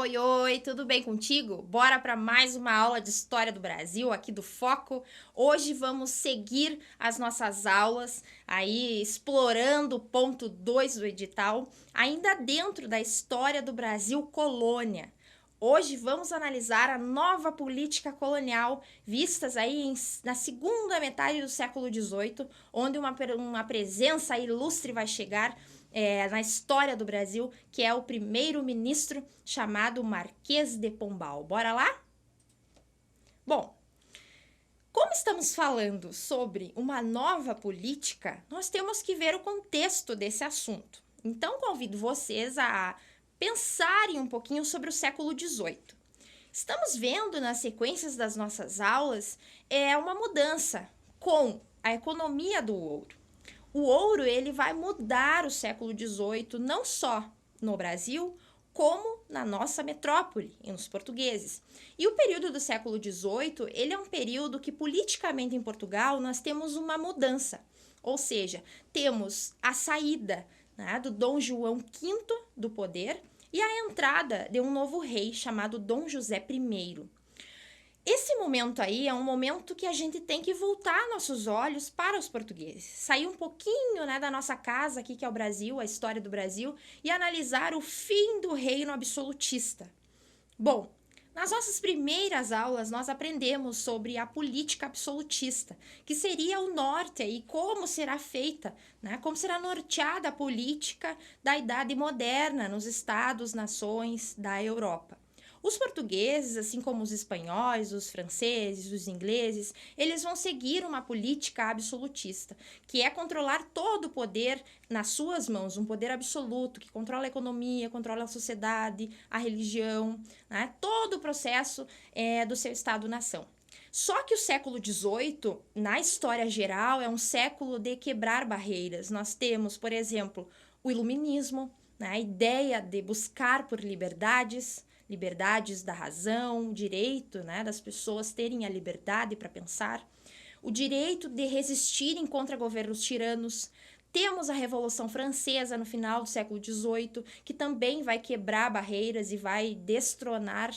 Oi, oi, tudo bem contigo? Bora para mais uma aula de História do Brasil aqui do Foco. Hoje vamos seguir as nossas aulas aí explorando o ponto 2 do edital, ainda dentro da História do Brasil colônia. Hoje vamos analisar a nova política colonial vistas aí na segunda metade do século XVIII, onde uma presença ilustre vai chegar na história do Brasil, que é o primeiro-ministro chamado Marquês de Pombal. Bora lá? Bom, como estamos falando sobre uma nova política, nós temos que ver o contexto desse assunto. Então, convido vocês a pensarem um pouquinho sobre o século XVIII. Estamos vendo nas sequências das nossas aulas uma mudança com a economia do ouro. O ouro ele vai mudar o século XVIII não só no Brasil, como na nossa metrópole e nos portugueses. E o período do século XVIII ele é um período que politicamente em Portugal nós temos uma mudança, ou seja, temos a saída do Dom João V do poder e a entrada de um novo rei chamado Dom José I. Esse momento aí é um momento que a gente tem que voltar nossos olhos para os portugueses, sair um pouquinho da nossa casa aqui que é o Brasil, a história do Brasil, e analisar o fim do reino absolutista. Bom, nas nossas primeiras aulas nós aprendemos sobre a política absolutista, que seria o norte e como será feita, como será norteada a política da Idade Moderna nos estados-nações da Europa. Os portugueses, assim como os espanhóis, os franceses, os ingleses, eles vão seguir uma política absolutista, que é controlar todo o poder nas suas mãos, um poder absoluto que controla a economia, controla a sociedade, a religião, todo o processo do seu Estado-nação. Só que o século XVIII, na história geral, é um século de quebrar barreiras. Nós temos, por exemplo, o iluminismo, a ideia de buscar por liberdades da razão, o direito das pessoas terem a liberdade para pensar, o direito de resistirem contra governos tiranos. Temos a Revolução Francesa no final do século XVIII, que também vai quebrar barreiras e vai destronar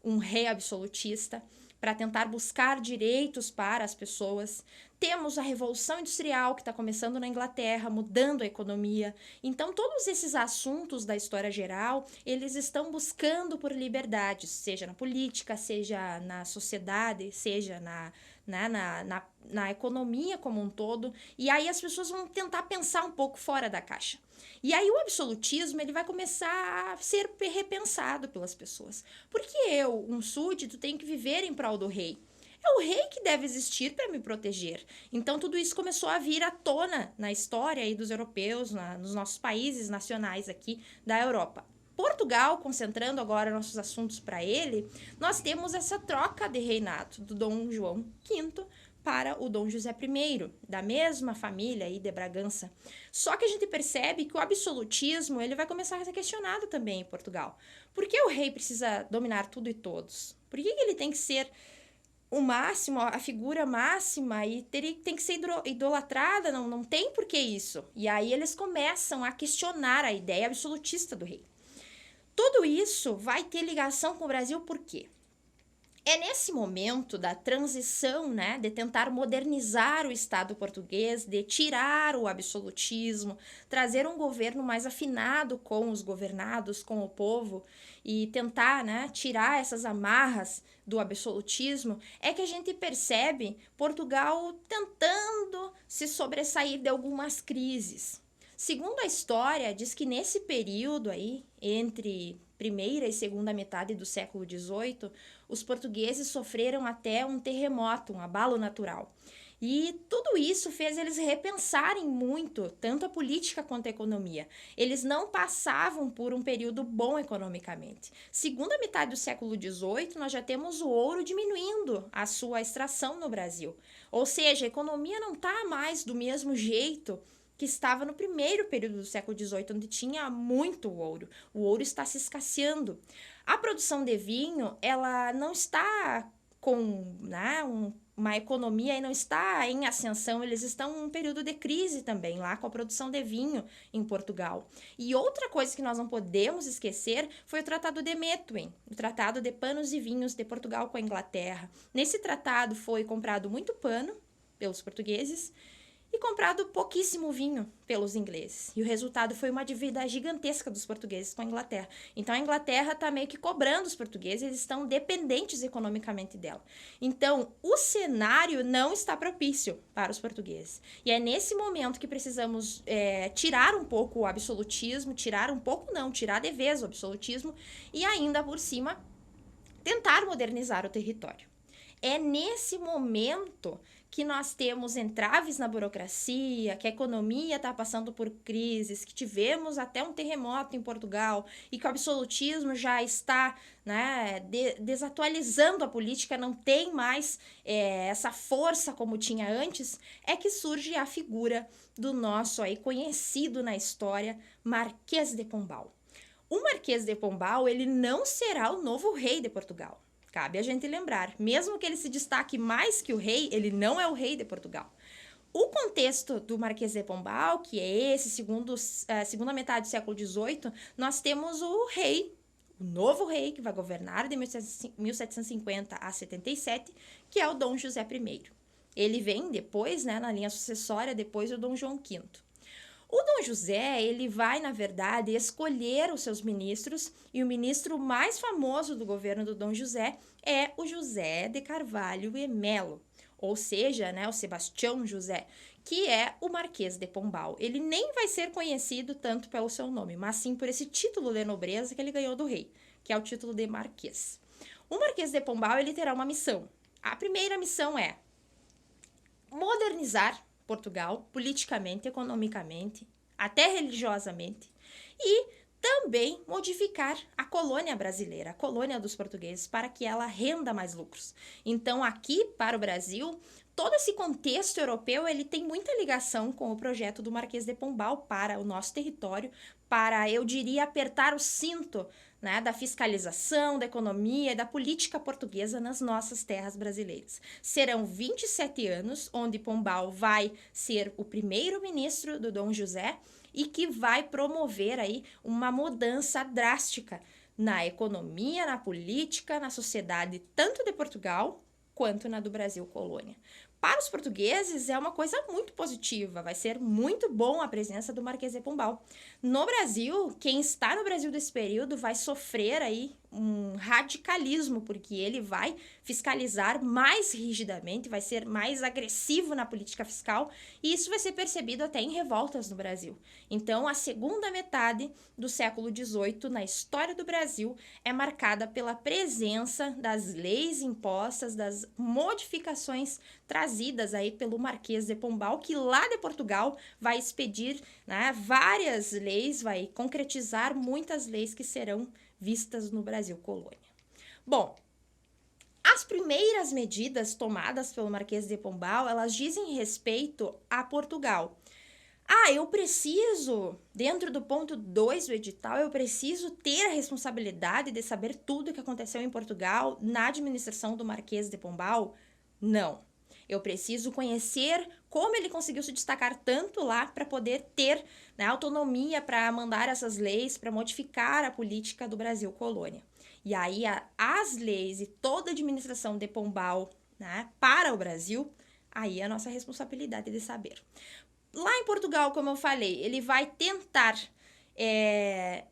um rei absolutista para tentar buscar direitos para as pessoas. Temos a Revolução Industrial, que está começando na Inglaterra, mudando a economia. Então, todos esses assuntos da história geral, eles estão buscando por liberdades, seja na política, seja na sociedade, seja na economia como um todo. E aí as pessoas vão tentar pensar um pouco fora da caixa. E aí o absolutismo ele vai começar a ser repensado pelas pessoas. Porque eu, um súdito, tenho que viver em prol do rei. É o rei que deve existir para me proteger. Então tudo isso começou a vir à tona na história aí dos europeus, nos nossos países nacionais aqui da Europa. Portugal, concentrando agora nossos assuntos para ele, nós temos essa troca de reinado do Dom João V para o Dom José I, da mesma família aí de Bragança. Só que a gente percebe que o absolutismo ele vai começar a ser questionado também em Portugal. Por que o rei precisa dominar tudo e todos? Por que ele tem que ser o máximo, a figura máxima e tem que ser idolatrada? Não tem por que isso. E aí eles começam a questionar a ideia absolutista do rei. Tudo isso vai ter ligação com o Brasil por quê? É nesse momento da transição, de tentar modernizar o Estado português, de tirar o absolutismo, trazer um governo mais afinado com os governados, com o povo, e tentar tirar essas amarras do absolutismo, é que a gente percebe Portugal tentando se sobressair de algumas crises. Segundo a história, diz que nesse período aí, entre primeira e segunda metade do século XVIII, os portugueses sofreram até um terremoto, um abalo natural. E tudo isso fez eles repensarem muito, tanto a política quanto a economia. Eles não passavam por um período bom economicamente. Segunda metade do século XVIII, nós já temos o ouro diminuindo a sua extração no Brasil. Ou seja, a economia não está mais do mesmo jeito que estava no primeiro período do século XVIII, onde tinha muito ouro. O ouro está se escasseando. A produção de vinho, ela não está com uma economia e não está em ascensão, eles estão em um período de crise também, lá com a produção de vinho em Portugal. E outra coisa que nós não podemos esquecer foi o Tratado de Methuen, o Tratado de Panos e Vinhos de Portugal com a Inglaterra. Nesse tratado foi comprado muito pano pelos portugueses e comprado pouquíssimo vinho pelos ingleses. E o resultado foi uma dívida gigantesca dos portugueses com a Inglaterra. Então a Inglaterra está meio que cobrando os portugueses, eles estão dependentes economicamente dela. Então o cenário não está propício para os portugueses. E é nesse momento que precisamos tirar um pouco o absolutismo, tirar de vez o absolutismo e ainda por cima tentar modernizar o território. É nesse momento que nós temos entraves na burocracia, que a economia está passando por crises, que tivemos até um terremoto em Portugal e que o absolutismo já está, né, desatualizando a política, não tem mais essa força como tinha antes, é que surge a figura do nosso aí conhecido na história Marquês de Pombal. O Marquês de Pombal, ele não será o novo rei de Portugal. Cabe a gente lembrar, mesmo que ele se destaque mais que o rei, ele não é o rei de Portugal. O contexto do Marquês de Pombal, que é esse, segunda metade do século XVIII, nós temos o rei, o novo rei, que vai governar de 1750 a 77, que é o Dom José I. Ele vem depois, né, na linha sucessória, depois do Dom João V. O Dom José, ele vai, na verdade, escolher os seus ministros, e o ministro mais famoso do governo do Dom José é o José de Carvalho e Melo, ou seja, né, o Sebastião José, que é o Marquês de Pombal. Ele nem vai ser conhecido tanto pelo seu nome, mas sim por esse título de nobreza que ele ganhou do rei, que é o título de Marquês. O Marquês de Pombal, ele terá uma missão. A primeira missão é modernizar Portugal, politicamente, economicamente, até religiosamente, e também modificar a colônia brasileira, a colônia dos portugueses, para que ela renda mais lucros. Então, aqui para o Brasil, todo esse contexto europeu, ele tem muita ligação com o projeto do Marquês de Pombal para o nosso território, para, eu diria, apertar o cinto, né, da fiscalização, da economia e da política portuguesa nas nossas terras brasileiras. Serão 27 anos onde Pombal vai ser o primeiro-ministro do Dom José e que vai promover aí uma mudança drástica na economia, na política, na sociedade, tanto de Portugal quanto na do Brasil colônia. Para os portugueses é uma coisa muito positiva, vai ser muito bom a presença do Marquês de Pombal. No Brasil, quem está no Brasil desse período vai sofrer aí um radicalismo, porque ele vai fiscalizar mais rigidamente, vai ser mais agressivo na política fiscal, e isso vai ser percebido até em revoltas no Brasil. Então, a segunda metade do século XVIII, na história do Brasil, é marcada pela presença das leis impostas, das modificações trazidas aí pelo Marquês de Pombal, que lá de Portugal vai expedir, né, várias leis, vai concretizar muitas leis que serão vistas no Brasil colônia. Bom, as primeiras medidas tomadas pelo Marquês de Pombal, elas dizem respeito a Portugal. Eu preciso, dentro do ponto 2 do edital, eu preciso ter a responsabilidade de saber tudo o que aconteceu em Portugal na administração do Marquês de Pombal? Não. Eu preciso conhecer como ele conseguiu se destacar tanto lá para poder ter, né, autonomia para mandar essas leis, para modificar a política do Brasil colônia. E aí as leis e toda a administração de Pombal, né, para o Brasil, aí é a nossa responsabilidade de saber. Lá em Portugal, como eu falei, ele vai tentar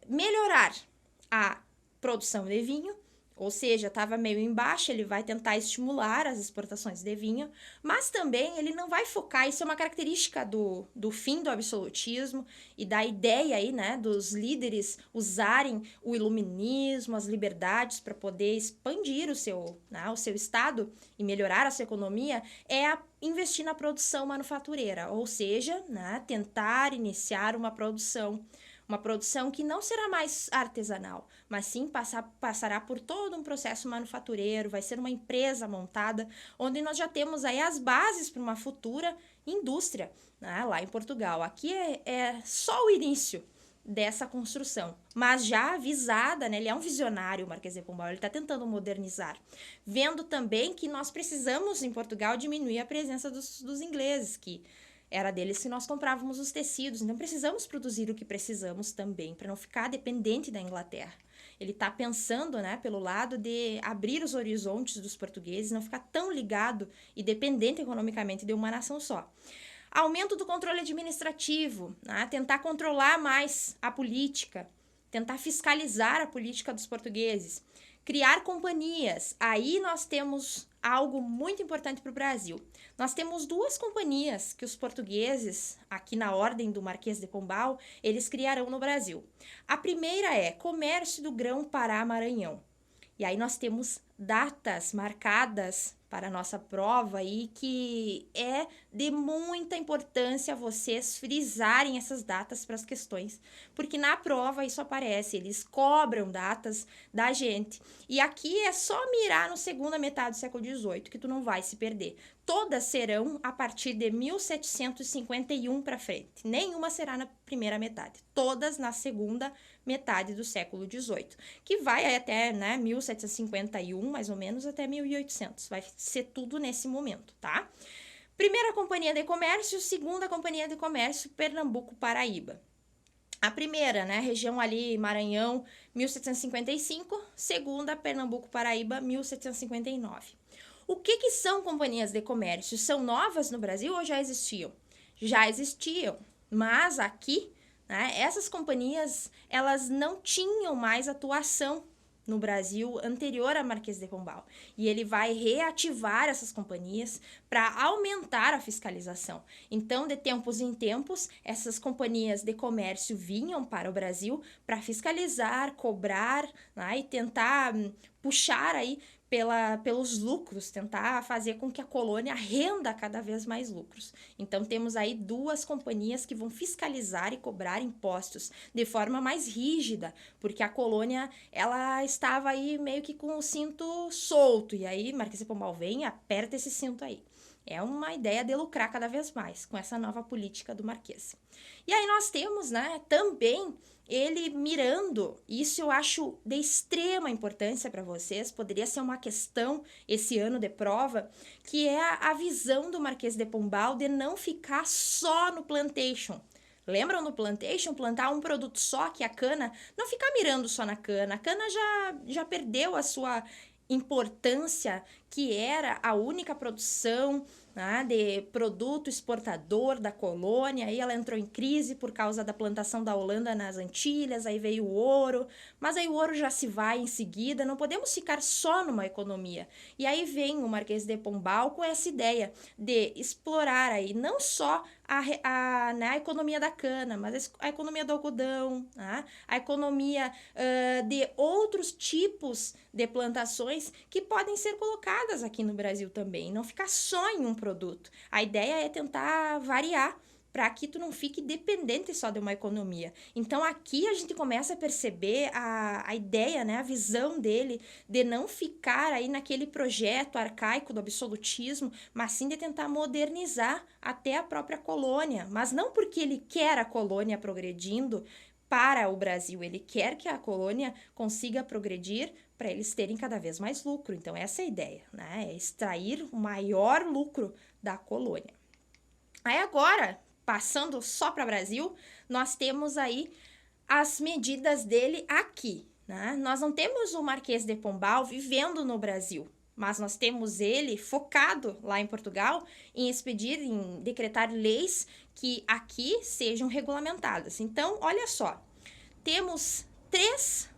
melhorar a produção de vinho, ou seja, estava meio embaixo, ele vai tentar estimular as exportações de vinho, mas também ele não vai focar, isso é uma característica do fim do absolutismo e da ideia aí, né, dos líderes usarem o iluminismo, as liberdades para poder expandir o seu estado e melhorar a sua economia, investir na produção manufatureira, ou seja, né, tentar iniciar uma produção que não será mais artesanal, mas sim passará por todo um processo manufatureiro, vai ser uma empresa montada, onde nós já temos aí as bases para uma futura indústria, né, lá em Portugal. Aqui é só o início dessa construção. Mas já avisada, né? Ele é um visionário, o Marquês de Pombal, ele está tentando modernizar. Vendo também que nós precisamos, em Portugal, diminuir a presença dos ingleses, que era deles que nós comprávamos os tecidos. Então, precisamos produzir o que precisamos também, para não ficar dependente da Inglaterra. Ele está pensando, né, pelo lado de abrir os horizontes dos portugueses, não ficar tão ligado e dependente economicamente de uma nação só. Aumento do controle administrativo, né, tentar controlar mais a política, tentar fiscalizar a política dos portugueses. Criar companhias. Aí nós temos algo muito importante para o Brasil. Nós temos 2 companhias que os portugueses, aqui na ordem do Marquês de Pombal, eles criarão no Brasil. A primeira é Comércio do Grão Pará-Maranhão. E aí nós temos datas marcadas para a nossa prova aí, que é de muita importância vocês frisarem essas datas para as questões, porque na prova isso aparece, eles cobram datas da gente. E aqui é só mirar no segunda metade do século XVIII, que tu não vai se perder. Todas serão a partir de 1751 para frente. Nenhuma será na primeira metade. Todas na segunda metade do século XVIII, que vai até, né, 1751, mais ou menos, até 1800. Vai ser tudo nesse momento, tá? Primeira companhia de comércio, segunda companhia de comércio, Pernambuco-Paraíba. A primeira, né, região ali, Maranhão, 1755, segunda, Pernambuco-Paraíba, 1759. O que são companhias de comércio? São novas no Brasil ou já existiam? Já existiam, mas aqui, né, essas companhias, elas não tinham mais atuação no Brasil anterior a Marquês de Pombal. E ele vai reativar essas companhias para aumentar a fiscalização. Então, de tempos em tempos, essas companhias de comércio vinham para o Brasil para fiscalizar, cobrar, né, e tentar puxar aí pelos lucros, tentar fazer com que a colônia renda cada vez mais lucros. Então, temos aí 2 companhias que vão fiscalizar e cobrar impostos de forma mais rígida, porque a colônia, ela estava aí meio que com o cinto solto, e aí Marquês de Pombal vem e aperta esse cinto aí. É uma ideia de lucrar cada vez mais com essa nova política do Marquês. E aí nós temos, né, também ele mirando, isso eu acho de extrema importância para vocês, poderia ser uma questão esse ano de prova, que é a visão do Marquês de Pombal de não ficar só no plantation. Lembram no plantation? Plantar um produto só, que a cana, não ficar mirando só na cana. A cana já perdeu a sua importância, que era a única produção, né, de produto exportador da colônia. Aí ela entrou em crise por causa da plantação da Holanda nas Antilhas, aí veio o ouro, mas aí o ouro já se vai em seguida, não podemos ficar só numa economia. E aí vem o Marquês de Pombal com essa ideia de explorar aí não só né, a economia da cana, mas a economia do algodão, né, a economia de outros tipos de plantações que podem ser colocadas aqui no Brasil também, não ficar só em um produto. A ideia é tentar variar para que tu não fique dependente só de uma economia. Então, aqui a gente começa a perceber a ideia, né, a visão dele de não ficar aí naquele projeto arcaico do absolutismo, mas sim de tentar modernizar até a própria colônia. Mas não porque ele quer a colônia progredindo para o Brasil, ele quer que a colônia consiga progredir para eles terem cada vez mais lucro. Então, essa é a ideia, né? É extrair o maior lucro da colônia. Aí agora, passando só para o Brasil, nós temos aí as medidas dele aqui, né? Nós não temos o Marquês de Pombal vivendo no Brasil, mas nós temos ele focado lá em Portugal em expedir, em decretar leis que aqui sejam regulamentadas. Então, olha só, temos 3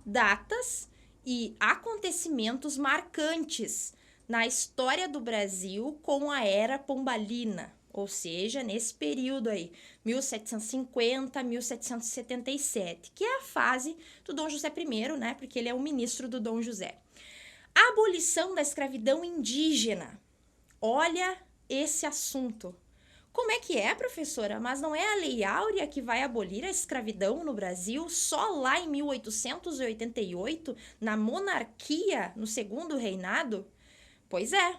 datas e acontecimentos marcantes na história do Brasil com a Era Pombalina, ou seja, nesse período aí, 1750 a 1777, que é a fase do Dom José I, né, porque ele é o ministro do Dom José. A abolição da escravidão indígena. Olha esse assunto. Como é que é, professora? Mas não é a Lei Áurea que vai abolir a escravidão no Brasil só lá em 1888, na monarquia, no segundo reinado? Pois é,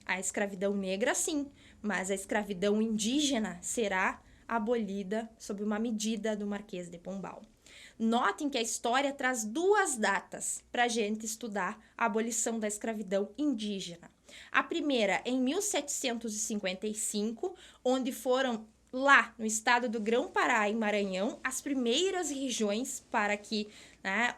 a escravidão negra sim, mas a escravidão indígena será abolida sob uma medida do Marquês de Pombal. Notem que a história traz 2 datas para a gente estudar a abolição da escravidão indígena. A primeira em 1755, onde foram lá no estado do Grão-Pará, em Maranhão, as primeiras regiões para que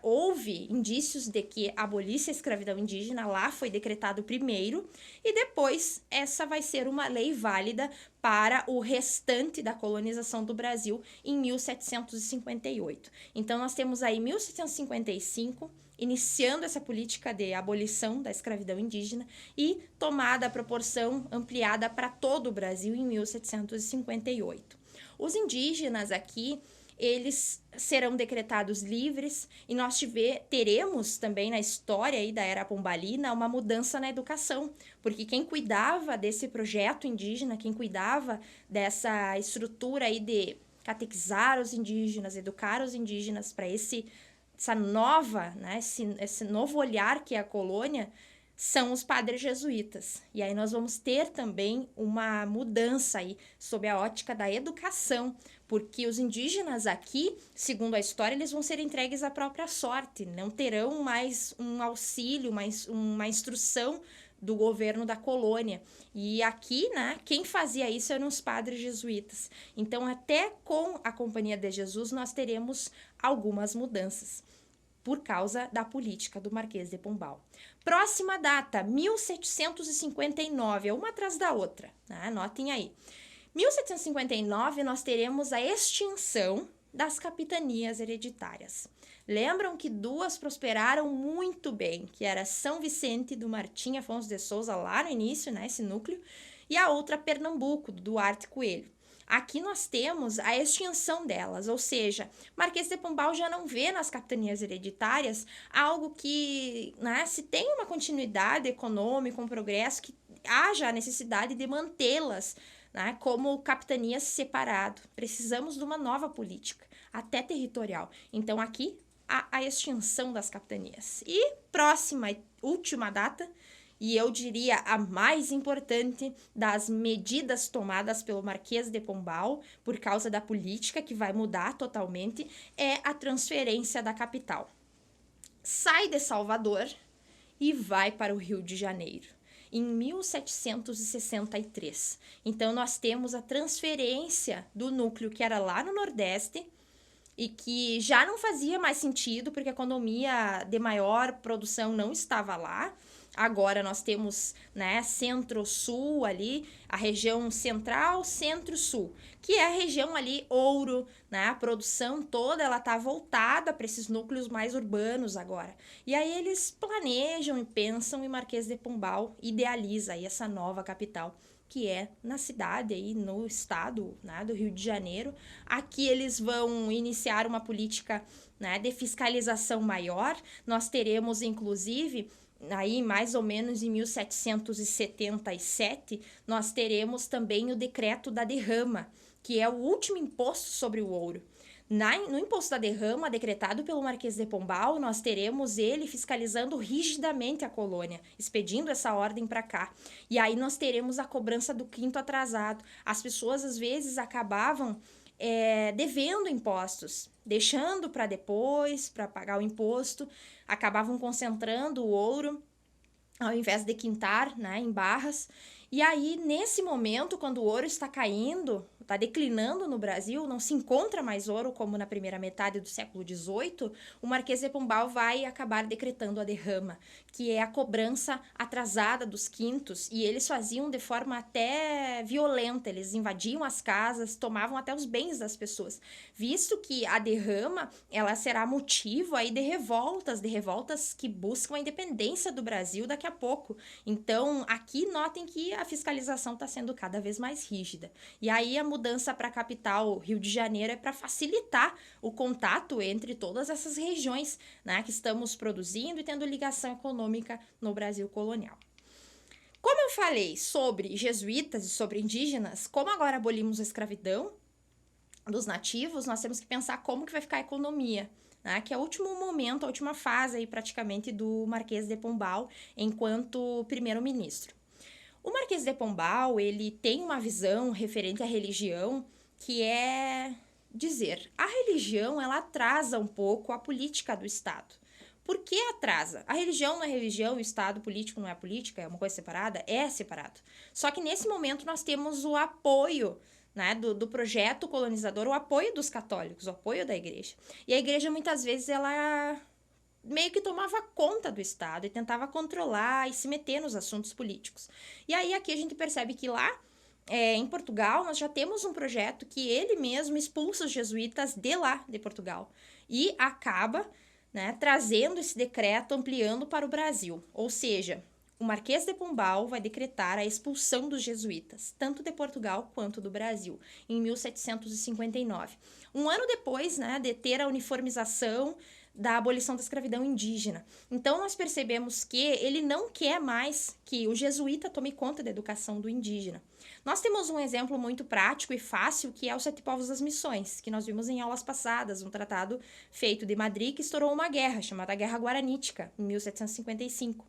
houve indícios de que abolisse a escravidão indígena. Lá foi decretado primeiro, e depois essa vai ser uma lei válida para o restante da colonização do Brasil em 1758. Então, nós temos aí 1755, iniciando essa política de abolição da escravidão indígena e tomada a proporção ampliada para todo o Brasil em 1758. Os indígenas aqui, eles serão decretados livres, e nós teremos também na história aí da Era Pombalina uma mudança na educação, porque quem cuidava desse projeto indígena, quem cuidava dessa estrutura aí de catequizar os indígenas, educar os indígenas para essa nova, esse novo olhar que é a colônia, são os padres jesuítas. E aí nós vamos ter também uma mudança aí sob a ótica da educação, porque os indígenas aqui, segundo a história, eles vão ser entregues à própria sorte, não terão mais um auxílio, mais uma instrução do governo da colônia. E aqui, quem fazia isso eram os padres jesuítas. Então, até com a Companhia de Jesus, nós teremos algumas mudanças por causa da política do Marquês de Pombal. Próxima data, 1759, é uma atrás da outra, anotem aí. 1759, nós teremos a extinção das capitanias hereditárias. Lembram que 2 prosperaram muito bem, que era São Vicente do Martim Afonso de Souza, lá no início, esse núcleo, e a outra Pernambuco, do Duarte Coelho. Aqui nós temos a extinção delas, ou seja, Marquês de Pombal já não vê nas capitanias hereditárias algo que, se tem uma continuidade econômica, um progresso, que haja a necessidade de mantê-las como capitanias separado. Precisamos de uma nova política, até territorial. Então, aqui, a extinção das capitanias. E próxima e última data, e eu diria a mais importante das medidas tomadas pelo Marquês de Pombal, por causa da política que vai mudar totalmente, é a transferência da capital. Sai de Salvador e vai para o Rio de Janeiro, em 1763. Então, nós temos a transferência do núcleo que era lá no Nordeste, e que já não fazia mais sentido, porque a economia de maior produção não estava lá. Agora nós temos centro-sul ali, a região central, centro-sul, que é a região ali ouro, a produção toda ela está voltada para esses núcleos mais urbanos agora. E aí eles planejam e pensam, e Marquês de Pombal idealiza aí essa nova capital, que é na cidade, aí no estado do Rio de Janeiro. Aqui eles vão iniciar uma política de fiscalização maior. Nós teremos, inclusive, aí mais ou menos em 1777, nós teremos também o decreto da derrama, que é o último imposto sobre o ouro. No imposto da derrama, decretado pelo Marquês de Pombal, nós teremos ele fiscalizando rigidamente a colônia, expedindo essa ordem para cá. E aí nós teremos a cobrança do quinto atrasado. As pessoas, às vezes, acabavam devendo impostos, deixando para depois, para pagar o imposto, acabavam concentrando o ouro, ao invés de quintar em barras. E aí, nesse momento, quando o ouro está caindo, está declinando no Brasil, não se encontra mais ouro como na primeira metade do século XVIII, o Marquês de Pombal vai acabar decretando a derrama, que é a cobrança atrasada dos quintos, e eles faziam de forma até violenta, eles invadiam as casas, tomavam até os bens das pessoas, visto que a derrama, ela será motivo aí de revoltas que buscam a independência do Brasil daqui a pouco. Então, aqui notem que a fiscalização está sendo cada vez mais rígida. E aí a mudança para a capital, Rio de Janeiro, é para facilitar o contato entre todas essas regiões que estamos produzindo e tendo ligação econômica no Brasil colonial. Como eu falei sobre jesuítas e sobre indígenas, como agora abolimos a escravidão dos nativos, nós temos que pensar como que vai ficar a economia, que é o último momento, a última fase aí, praticamente do Marquês de Pombal enquanto primeiro-ministro. O Marquês de Pombal, ele tem uma visão referente à religião que é dizer, a religião, ela atrasa um pouco a política do Estado. Por que atrasa? A religião não é religião, o Estado político não é política, é uma coisa separada? É separado. Só que nesse momento nós temos o apoio, né, do projeto colonizador, o apoio dos católicos, o apoio da igreja. E a igreja, muitas vezes, ela meio que tomava conta do Estado e tentava controlar e se meter nos assuntos políticos. E aí aqui a gente percebe que lá em Portugal nós já temos um projeto que ele mesmo expulsa os jesuítas de lá, de Portugal, e acaba, né, trazendo esse decreto, ampliando para o Brasil. Ou seja, o Marquês de Pombal vai decretar a expulsão dos jesuítas, tanto de Portugal quanto do Brasil, em 1759. Um ano depois, né, de ter a uniformização da abolição da escravidão indígena. Então, nós percebemos que ele não quer mais que o jesuíta tome conta da educação do indígena. Nós temos um exemplo muito prático e fácil, que é os Sete Povos das Missões, que nós vimos em aulas passadas, um tratado feito de Madrid que estourou uma guerra, chamada Guerra Guaranítica, em 1755.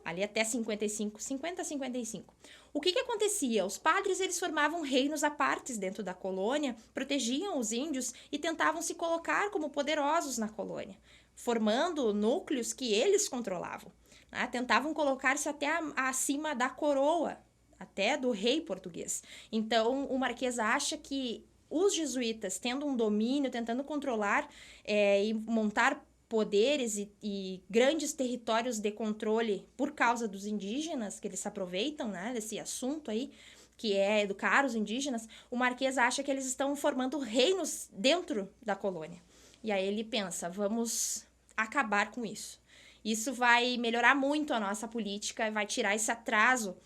Ali até 55, 50 a 55. O que acontecia? Os padres, eles formavam reinos à parte dentro da colônia, protegiam os índios e tentavam se colocar como poderosos na colônia, formando núcleos que eles controlavam, né? Tentavam colocar-se até acima da coroa, até do rei português. Então, o Marquês acha que os jesuítas, tendo um domínio, tentando controlar e montar poderes e grandes territórios de controle por causa dos indígenas, que eles se aproveitam, né, desse assunto aí, que é educar os indígenas, o Marquês acha que eles estão formando reinos dentro da colônia. E aí ele pensa, vamos acabar com isso. Isso vai melhorar muito a nossa política, vai tirar esse atraso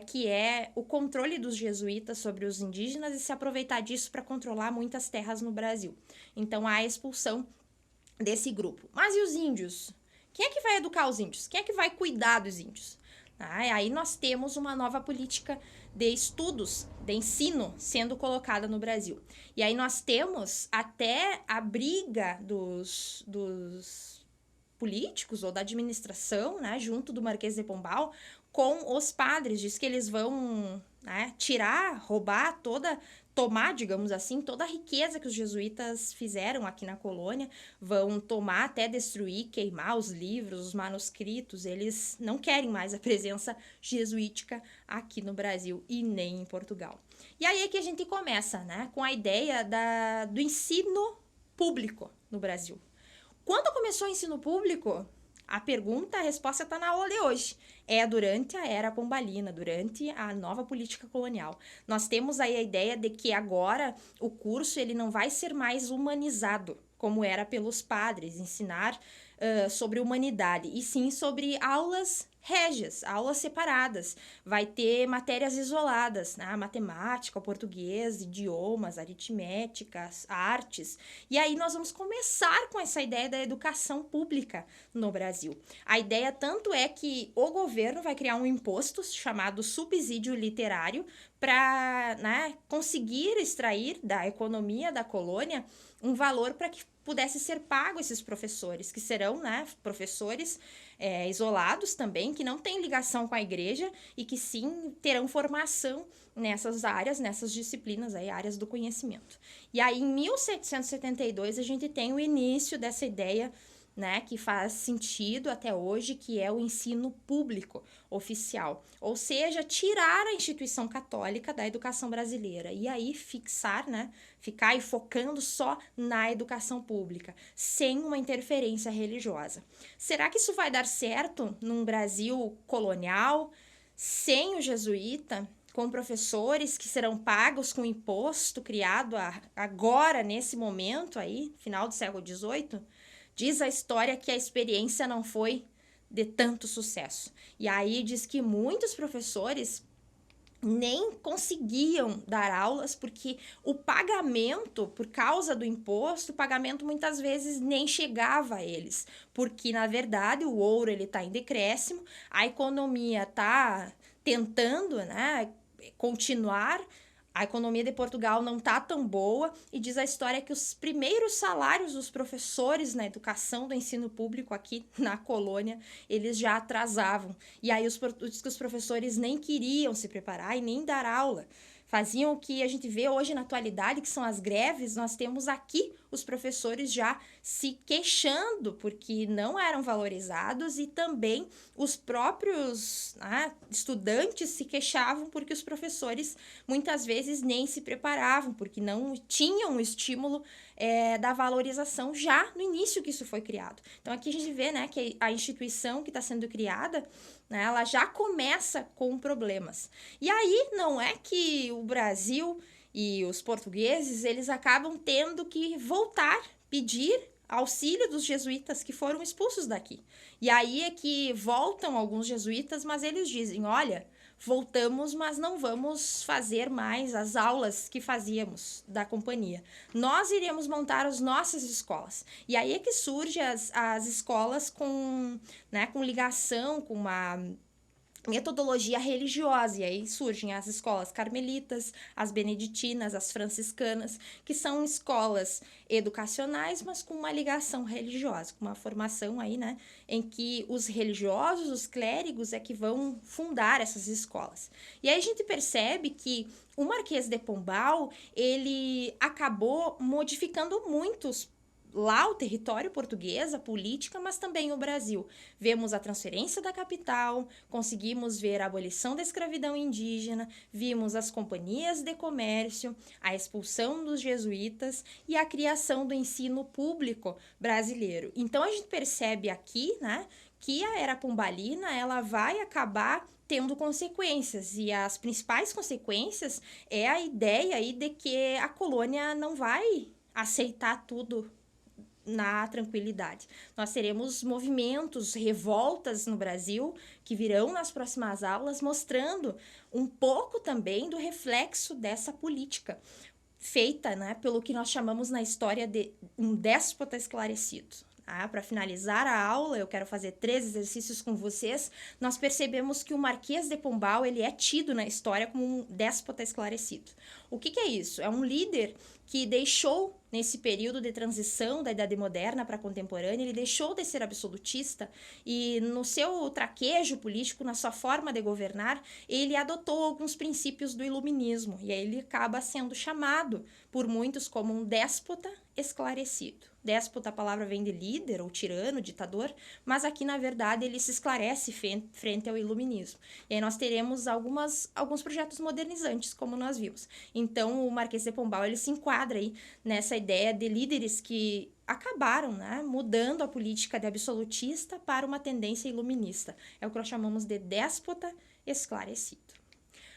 que é o controle dos jesuítas sobre os indígenas e se aproveitar disso para controlar muitas terras no Brasil. Então, há a expulsão desse grupo. Mas e os índios? Quem é que vai educar os índios? Quem é que vai cuidar dos índios? Aí nós temos uma nova política de estudos, de ensino sendo colocada no Brasil. E aí nós temos até a briga dos políticos ou da administração, né, junto do Marquês de Pombal, com os padres. Diz que eles vão, né, tirar, roubar tomar, digamos assim, toda a riqueza que os jesuítas fizeram aqui na colônia, vão tomar até destruir, queimar os livros, os manuscritos. Eles não querem mais a presença jesuítica aqui no Brasil e nem em Portugal. E aí é que a gente começa, né, com a ideia do ensino público no Brasil. Quando começou o ensino público? A resposta está na aula de hoje. É durante a Era Pombalina, durante a nova política colonial. Nós temos aí a ideia de que agora o curso ele não vai ser mais humanizado, como era pelos padres, ensinar sobre humanidade, e sim sobre aulas régias, aulas separadas. Vai ter matérias isoladas, né? Matemática, português, idiomas, aritméticas, artes. E aí nós vamos começar com essa ideia da educação pública no Brasil. A ideia tanto é que o governo vai criar um imposto chamado subsídio literário para, né, conseguir extrair da economia da colônia um valor para que pudesse ser pago esses professores, que serão, né, professores isolados também, que não têm ligação com a igreja e que sim terão formação nessas áreas, nessas disciplinas aí, áreas do conhecimento. E aí, em 1772, a gente tem o início dessa ideia, né, que faz sentido até hoje, que é o ensino público oficial, ou seja, tirar a instituição católica da educação brasileira e aí fixar, né, ficar aí focando só na educação pública, sem uma interferência religiosa. Será que isso vai dar certo num Brasil colonial, sem o jesuíta, com professores que serão pagos com imposto criado agora, nesse momento aí, final do século XVIII? Diz a história que a experiência não foi de tanto sucesso. E aí diz que muitos professores nem conseguiam dar aulas porque o pagamento, por causa do imposto, o pagamento muitas vezes nem chegava a eles. Porque, na verdade, o ouro está em decréscimo, a economia está tentando, né, continuar. A economia de Portugal não está tão boa e diz a história que os primeiros salários dos professores na educação do ensino público aqui na colônia, eles já atrasavam. E aí os professores nem queriam se preparar e nem dar aula. faziam o que a gente vê hoje na atualidade, que são as greves. Nós temos aqui os professores já se queixando porque não eram valorizados, e também os próprios estudantes se queixavam porque os professores muitas vezes nem se preparavam, porque não tinham o estímulo da valorização já no início que isso foi criado. Então aqui a gente vê, né, que a instituição que está sendo criada, né, ela já começa com problemas. E aí não é que o Brasil e os portugueses, eles acabam tendo que voltar, pedir auxílio dos jesuítas que foram expulsos daqui. E aí é que voltam alguns jesuítas, mas eles dizem, olha, voltamos, mas não vamos fazer mais as aulas que fazíamos da companhia. Nós iremos montar as nossas escolas. E aí é que surgem as escolas com ligação, com uma metodologia religiosa, e aí surgem as escolas carmelitas, as beneditinas, as franciscanas, que são escolas educacionais, mas com uma ligação religiosa, com uma formação aí, né, em que os religiosos, os clérigos é que vão fundar essas escolas. E aí a gente percebe que o Marquês de Pombal, ele acabou modificando muitos lá o território português, a política, mas também o Brasil. Vemos a transferência da capital, conseguimos ver a abolição da escravidão indígena, vimos as companhias de comércio, a expulsão dos jesuítas e a criação do ensino público brasileiro. Então a gente percebe aqui, né, que a Era Pombalina, ela vai acabar tendo consequências, e as principais consequências é a ideia aí de que a colônia não vai aceitar tudo na tranquilidade. Nós teremos movimentos, revoltas no Brasil, que virão nas próximas aulas, mostrando um pouco também do reflexo dessa política feita, né, pelo que nós chamamos na história de um déspota esclarecido. Para finalizar a aula, eu quero fazer 3 exercícios com vocês. Nós percebemos que o Marquês de Pombal, ele é tido na história como um déspota esclarecido. O que é isso? É um líder que deixou, nesse período de transição da Idade Moderna para a Contemporânea, ele deixou de ser absolutista e no seu traquejo político, na sua forma de governar, ele adotou alguns princípios do iluminismo, e aí ele acaba sendo chamado por muitos como um déspota esclarecido. Déspota, a palavra vem de líder ou tirano, ditador, mas aqui na verdade ele se esclarece frente ao iluminismo. E aí nós teremos alguns projetos modernizantes, como nós vimos. Então o Marquês de Pombal, ele se enquadra aí nessa ideia de líderes que acabaram, né, mudando a política de absolutista para uma tendência iluminista. É o que nós chamamos de déspota esclarecido.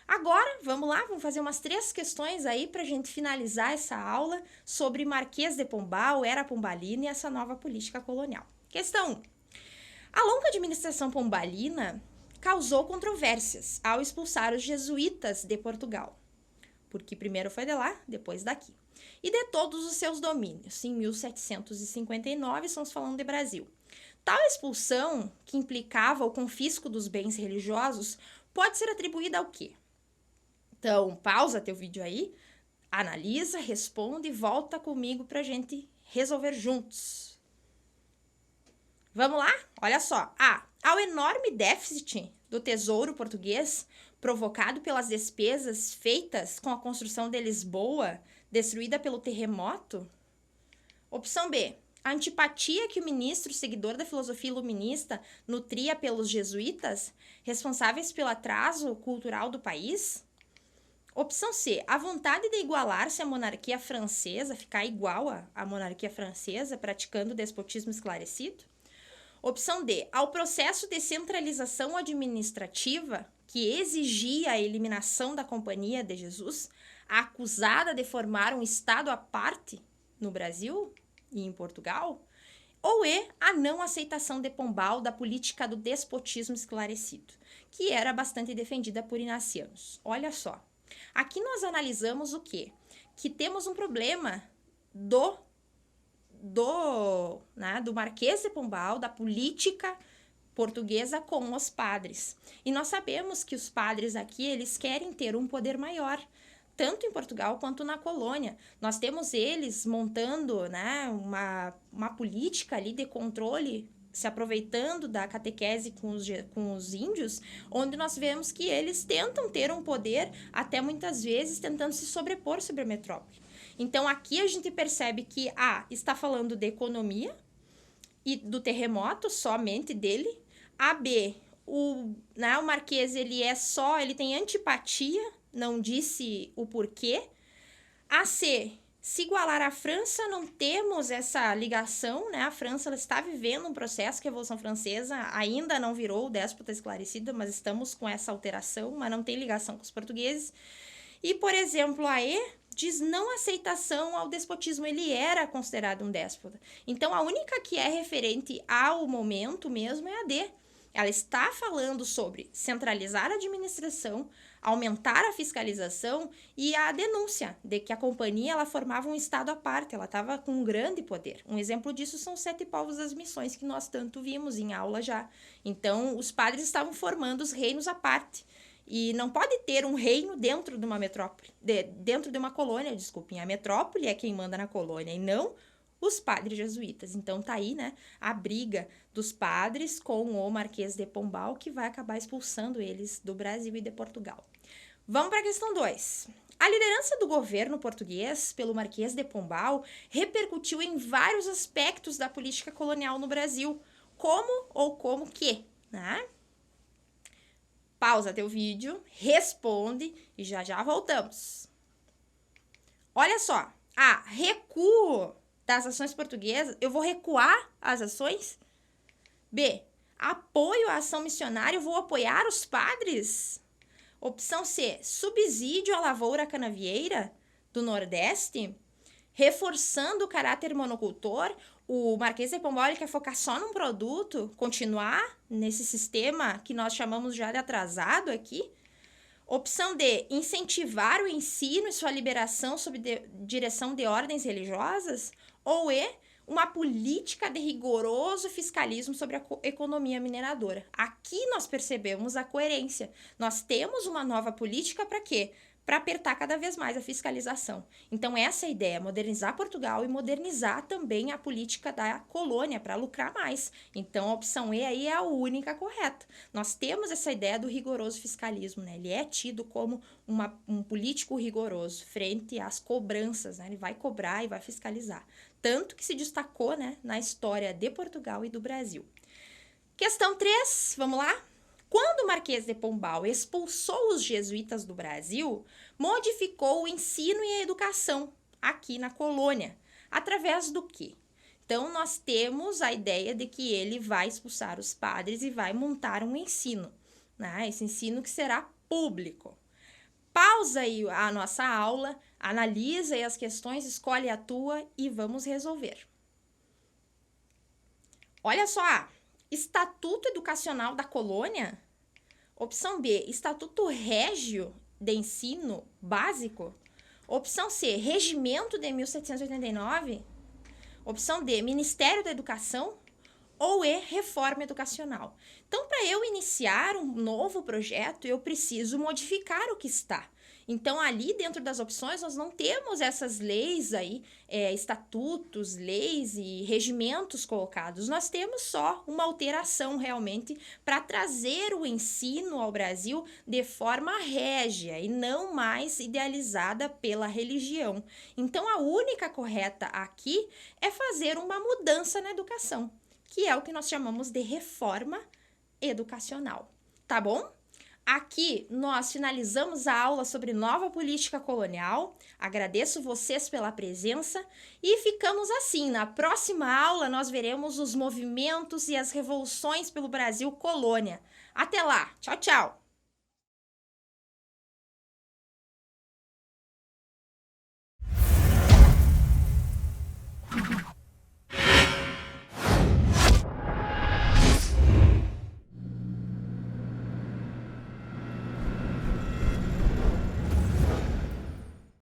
Agora, vamos lá, vamos fazer umas 3 questões aí para a gente finalizar essa aula sobre Marquês de Pombal, Era Pombalina e essa nova política colonial. Questão 1. A longa administração pombalina causou controvérsias ao expulsar os jesuítas de Portugal, porque primeiro foi de lá, depois daqui, e de todos os seus domínios. Em 1759, estamos falando de Brasil. Tal expulsão, que implicava o confisco dos bens religiosos, pode ser atribuída ao quê? Então, pausa teu vídeo aí, analisa, responde e volta comigo para a gente resolver juntos. Vamos lá? Olha só. A. Ao enorme déficit do tesouro português, provocado pelas despesas feitas com a construção de Lisboa, destruída pelo terremoto. Opção B. A antipatia que o ministro, seguidor da filosofia iluminista, nutria pelos jesuítas, responsáveis pelo atraso cultural do país. Opção C, a vontade de igualar-se à monarquia francesa, ficar igual à monarquia francesa, praticando o despotismo esclarecido. Opção D, ao processo de centralização administrativa, que exigia a eliminação da Companhia de Jesus, acusada de formar um estado à parte no Brasil e em Portugal. Ou E, a não aceitação de Pombal da política do despotismo esclarecido, que era bastante defendida por inacianos. Olha só. Aqui nós analisamos o quê? Que temos um problema do Marquês de Pombal, da política portuguesa com os padres. E nós sabemos que os padres aqui, eles querem ter um poder maior, tanto em Portugal quanto na colônia. Nós temos eles montando, né, uma política ali de controle se aproveitando da catequese com os índios, onde nós vemos que eles tentam ter um poder, até muitas vezes tentando se sobrepor sobre a metrópole. Então, aqui a gente percebe que A está falando de economia e do terremoto, somente dele. A B, o Marquês, ele tem antipatia, não disse o porquê. A C, se igualar à França, não temos essa ligação, né? A França ela está vivendo um processo que a Revolução Francesa ainda não virou o déspota esclarecido, mas estamos com essa alteração, mas não tem ligação com os portugueses. E, por exemplo, a E diz não aceitação ao despotismo, ele era considerado um déspota. Então, a única que é referente ao momento mesmo é a D. Ela está falando sobre centralizar a administração, aumentar a fiscalização e a denúncia de que a companhia ela formava um estado à parte, ela estava com um grande poder. Um exemplo disso são os 7 povos das missões, que nós tanto vimos em aula já. Então, os padres estavam formando os reinos à parte. E não pode ter um reino dentro de uma metrópole, dentro de uma colônia, desculpem. A metrópole é quem manda na colônia e não os padres jesuítas. Então tá aí, né, a briga dos padres com o Marquês de Pombal, que vai acabar expulsando eles do Brasil e de Portugal. Vamos para a questão 2. A liderança do governo português pelo Marquês de Pombal repercutiu em vários aspectos da política colonial no Brasil. Como que, né? Pausa teu vídeo, responde e já voltamos. Olha só, recuo das ações portuguesas, eu vou recuar as ações? B, apoio à ação missionária, eu vou apoiar os padres? Opção C, subsídio à lavoura canavieira do Nordeste, reforçando o caráter monocultor. O Marquês de Pombal ele quer focar só num produto, continuar nesse sistema que nós chamamos já de atrasado aqui. Opção D, incentivar o ensino e sua liberação sob direção de ordens religiosas. Ou E, uma política de rigoroso fiscalismo sobre a economia mineradora. Aqui nós percebemos a coerência. Nós temos uma nova política para quê? Para apertar cada vez mais a fiscalização. Então, essa é a ideia, modernizar Portugal e modernizar também a política da colônia para lucrar mais. Então, a opção E aí é a única correta. Nós temos essa ideia do rigoroso fiscalismo, né? Ele é tido como um político rigoroso frente às cobranças, né? Ele vai cobrar e vai fiscalizar. Tanto que se destacou, né, na história de Portugal e do Brasil. Questão 3, vamos lá? Quando o Marquês de Pombal expulsou os jesuítas do Brasil, modificou o ensino e a educação aqui na colônia. Através do quê? Então, nós temos a ideia de que ele vai expulsar os padres e vai montar um ensino, né? Esse ensino que será público. Pausa aí a nossa aula, analisa aí as questões, escolhe a tua e vamos resolver. Olha só, Estatuto Educacional da Colônia. Opção B, Estatuto Régio de Ensino Básico. Opção C, Regimento de 1789. Opção D, Ministério da Educação. Ou E, Reforma Educacional. Então, para eu iniciar um novo projeto, eu preciso modificar o que está. Então, ali dentro das opções, nós não temos essas leis aí, estatutos, leis e regimentos colocados. Nós temos só uma alteração realmente para trazer o ensino ao Brasil de forma régia e não mais idealizada pela religião. Então, a única correta aqui é fazer uma mudança na educação, que é o que nós chamamos de reforma educacional, tá bom? Aqui nós finalizamos a aula sobre nova política colonial. Agradeço vocês pela presença e ficamos assim. Na próxima aula nós veremos os movimentos e as revoluções pelo Brasil colônia. Até lá, tchau, tchau!